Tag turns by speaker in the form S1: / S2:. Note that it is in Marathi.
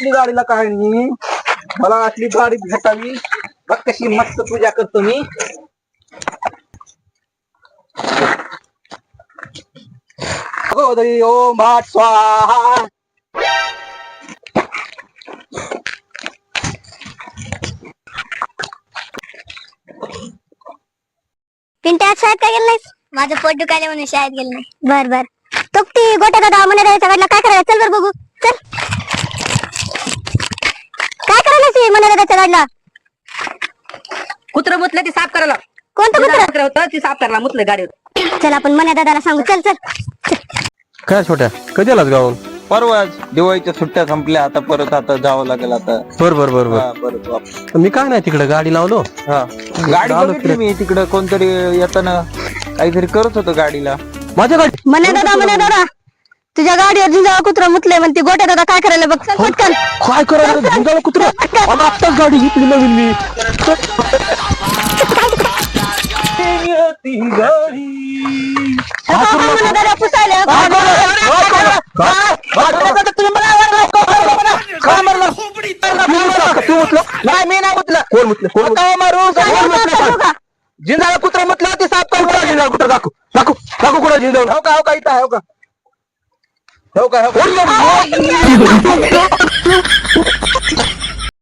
S1: असली गाडीला काय नाही, मला असली गाडी भेटावी बघ कशी मस्त पूजा करतो मी. गोदरी ओम भाट स्वाहा.
S2: पिंट्या आज शाळेत काय गेलं नाहीस? माझं पोट दुखायला म्हणून शाळेत गेलं नाही. बर बर. तो ती गोट्या दादा म्हणे राहायचा वाटला काय करायला? चल बर बघू चल. काय करायला ती म्हणे दादाच्या गाडीला?
S3: कुत्र मुतलं ती साफ करायला.
S2: कोणतं कुत्र
S3: होतं ती साफ करायला मुतलं गाडीवर.
S2: चल आपण म्हणे दादाला सांगू. चल चल.
S4: काय छोट्या कधी आलास गावून?
S1: परवा दिवाळीच्या सुट्ट्या संपल्या, आता जावं लागेल आता.
S4: बर बर बर बर.
S1: बरोबर.
S4: मी काय नाही तिकडे गाडी लावलो.
S1: गाडी बघितली मी तिकडं, कोणतरी येताना काहीतरी करत होतं गाडीला.
S4: माझ्या गाडी
S2: म्हणे दादा तुझ्या गाडीवर झिंजाळा कुत्रा मुतले म्हणते. गोट्या दादा काय करायला बघ. चल पटकन.
S4: काय करायला झिंगाळा कुत्रा? आत्ताच गाडी घेतली नवीन मी.
S2: म्हणे दादा पुसायला.
S1: नाही मी नाही म्हटलं. कोण म्हटलं? मारू जिंदाळा कुत्रा म्हटलं ते साफ करून जिंदाळा कुत्रा दाखव दाखव दाखव. कुठं जिंदाळा? हो का इथं आहे. हो का